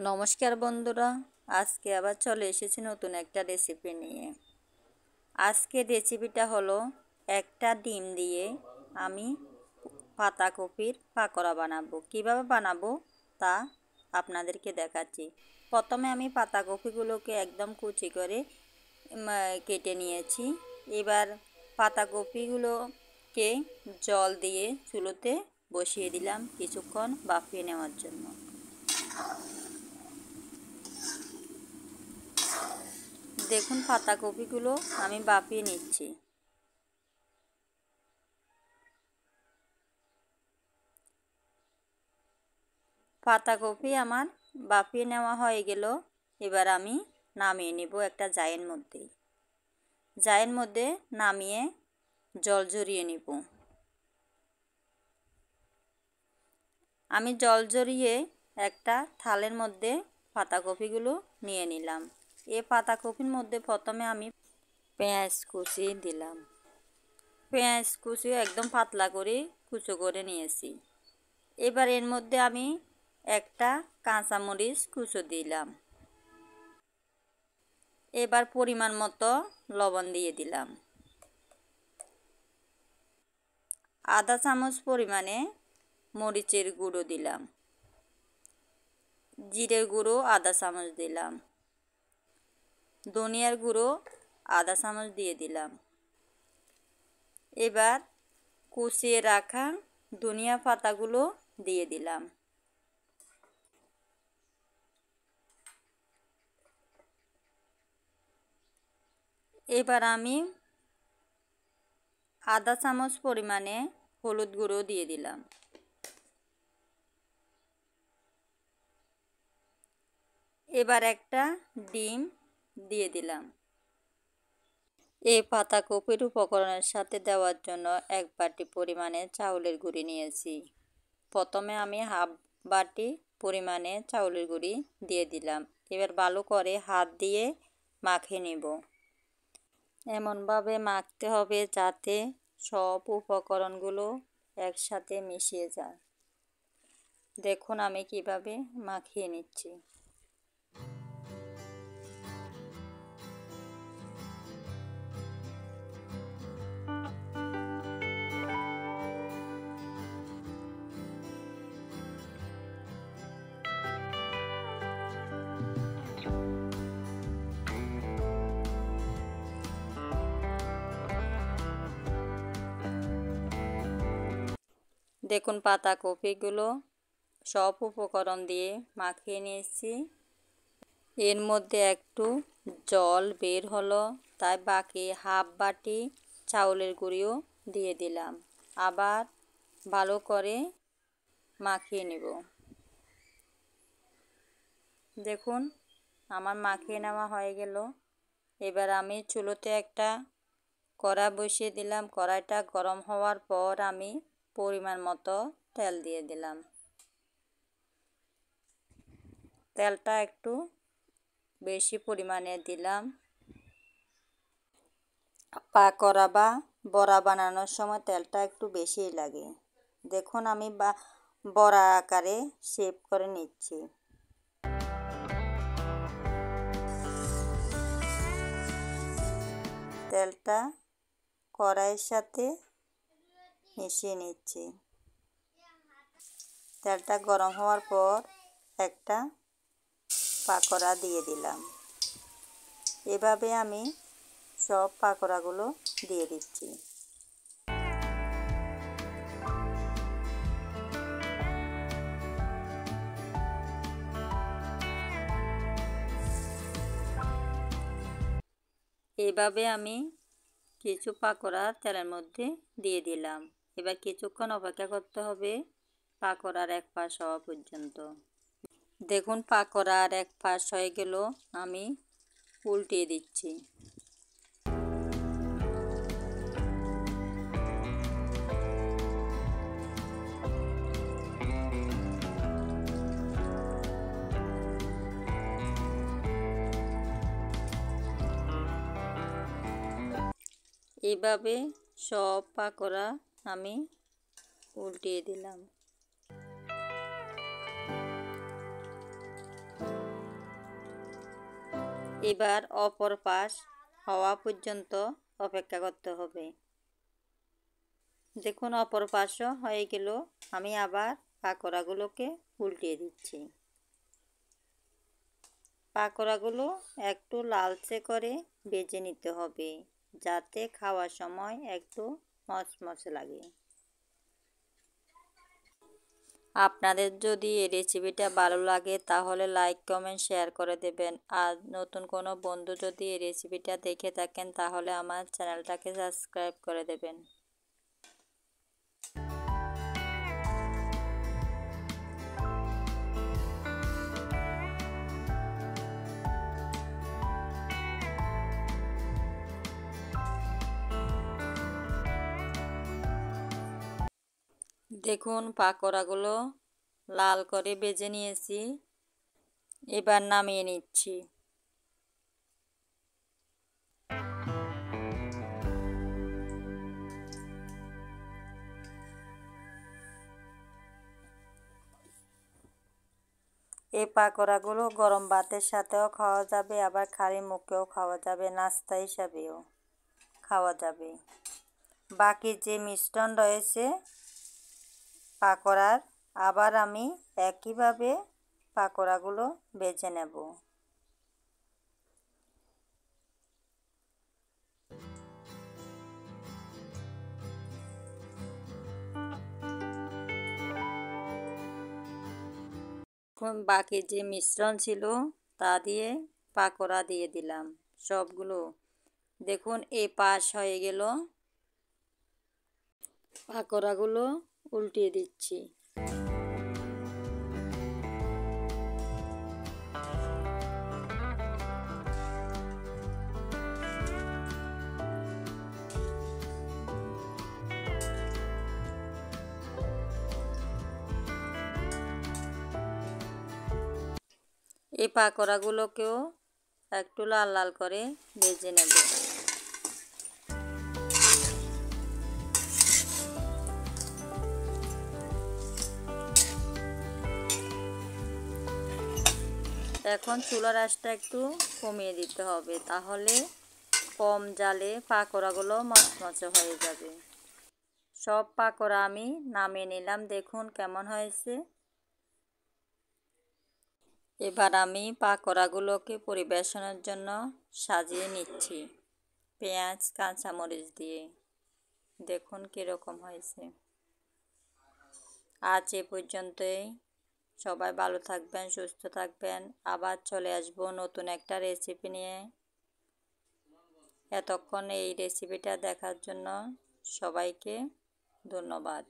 নমস্কার বন্ধুরা, আজকে আবার চলে এসেছি নতুন একটা রেসিপি নিয়ে। আজকের রেসিপিটা হলো একটা ডিম দিয়ে আমি পাতাকপির পাকোড়া বানাবো। কিভাবে বানাবো তা আপনাদেরকে দেখাচ্ছি। প্রথমে আমি পাতাকপিগুলোকে একদম কুচি করে কেটে নিয়েছি। এবার পাতাকপিগুলোকে জল দিয়ে চুলোতে বসিয়ে দিলাম কিছুক্ষণ ভাপিয়ে নেওয়ার জন্য। দেখুন পাতাকপিগুলো আমি ভাপিয়ে নিচ্ছি। পাতাকপি আমার ভাপিয়ে নেওয়া হয়ে গেল। এবার আমি নামিয়ে নেব একটা জায়ের মধ্যে নামিয়ে জল ঝরিয়ে নেব। আমি জল ঝরিয়ে একটা থালের মধ্যে পাতাকপিগুলো নিয়ে নিলাম। এই পাতাকপির মধ্যে প্রথমে আমি পেঁয়াজ কুচি দিলাম। পেঁয়াজ কুচি একদম পাতলা করে কুচো করে নিয়েছি। এবার এর মধ্যে আমি একটা কাঁচামরিচ কুচো দিলাম। এবার পরিমাণ মতো লবণ দিয়ে দিলাম। আধা চামচ পরিমাণে মরিচের গুঁড়ো দিলাম। জিরের গুঁড়ো আধা চামচ দিলাম। ধনিয়ার গুঁড়ো আধা চামচ দিয়ে দিলাম। এবার কুচিয়ে রাখা ধনিয়া পাতাগুলো দিয়ে দিলাম। এবার আমি আধা চামচ পরিমাণে হলুদ গুঁড়ো দিয়ে দিলাম। এবার একটা ডিম দিয়ে দিলাম। এই পাতাকপির উপকরণের সাথে দেওয়ার জন্য এক বাটি পরিমাণে চাউলের গুঁড়ি নিয়েছি। প্রথমে আমি হাফ বাটি পরিমাণে চাউলের গুঁড়ি দিয়ে দিলাম। এবার ভালো করে হাত দিয়ে মাখিয়ে নেব। এমনভাবে মাখতে হবে যাতে সব উপকরণগুলো একসাথে মিশিয়ে যায়। দেখুন আমি কিভাবে মাখিয়ে নিচ্ছি। দেখুন পাতাকপিগুলো সব উপকরণ দিয়ে মাখিয়ে নিয়েছি। এর মধ্যে একটু জল বের হলো, তাই বাকি হাফ বাটি চাউলের গুঁড়িও দিয়ে দিলাম। আবার ভালো করে মাখিয়ে নেব। দেখুন আমার মাখিয়ে নেওয়া হয়ে গেল। এবার আমি চুলোতে একটা কড়া বসিয়ে দিলাম। কড়াইটা গরম হওয়ার পর আমি পরিমাণ মতো তেল দিয়ে দিলাম। তেলটা একটু বেশি পরিমাণে দিলাম। পাকোড়া বা বড়া বানানোর সময় তেলটা একটু বেশিই লাগে। দেখুন আমি বড়া আকারে শেপ করে নিচ্ছি। তেলটা কড়াইয়ের সাথে মিশিয়ে নিচ্ছি। তেলটা গরম হওয়ার পর একটা পাকোড়া দিয়ে দিলাম। এভাবে আমি সব পাকোড়াগুলো দিয়ে দিচ্ছি। এভাবে আমি কিছু পাকোড়া তেলের মধ্যে দিয়ে দিলাম। এবার কিছুক্ষণ অপেক্ষা করতে হবে পাকোড়ার এক পাশ হওয়া পর্যন্ত। দেখুন পাকোড়ার এক পাশ হয়ে গেল, আমি উল্টিয়ে দিচ্ছি। এভাবে সব পাকোড়া আমি উল্টিয়ে দিলাম। এবার অপর পাশ হওয়া পর্যন্ত অপেক্ষা করতে হবে। দেখুন অপর পাশও হয়ে গেল। আমি আবার পাকোড়াগুলোকে উল্টিয়ে দিচ্ছি। পাকোড়াগুলো একটু লালচে করে ভেজে নিতে হবে, যাতে খাওয়ার সময় একটু মচমচে লাগে। আপনাদের যদি এই রেসিপিটা ভালো লাগে তাহলে লাইক কমেন্ট শেয়ার করে দেবেন। আর নতুন কোনো বন্ধু যদি এই রেসিপিটা দেখে থাকেন তাহলে আমার চ্যানেলটাকে সাবস্ক্রাইব করে দেবেন। দেখুন পাকোড়াগুলো লাল করে ভেজে নিয়েছি, এবার নামিয়ে নিচ্ছি। এই পাকোড়াগুলো গরম ভাতের সাথেও খাওয়া যাবে, আবার খালি মুখেও খাওয়া যাবে, নাস্তা হিসাবেও খাওয়া যাবে। বাকি যে মিশ্রণ রয়েছে পাকোড়ার, আবার আমি একইভাবে পাকোড়াগুলো ভেজে নেব। বাকি যে মিশ্রণ ছিল তা দিয়ে পাকোড়া দিয়ে দিলাম সবগুলো। দেখুন এই পাশ হয়ে গেল, পাকোড়াগুলো উল্টিয়ে দিচ্ছি। এই পাকোড়াগুলোকেও একটু লাল লাল করে ভেজে নেব। এখন চুলার আঁচটা একটু কমিয়ে দিতে হবে, তাহলে কম জালে পাকোড়াগুলো মচমচে হয়ে যাবে। সব পাকোড়া আমি নামিয়ে নিলাম, দেখুন কেমন হয়েছে। এবার আমি পাকোড়াগুলোকে পরিবেশনের জন্য সাজিয়ে নিচ্ছি পেঁয়াজ কাঁচামরিচ দিয়ে। দেখুন কীরকম হয়েছে। আজ এ পর্যন্তই। সবাই ভালো থাকবেন, সুস্থ থাকবেন। আবার চলে আসবো নতুন একটা রেসিপি নিয়ে। এতক্ষণ এই রেসিপিটা দেখার জন্য সবাইকে ধন্যবাদ।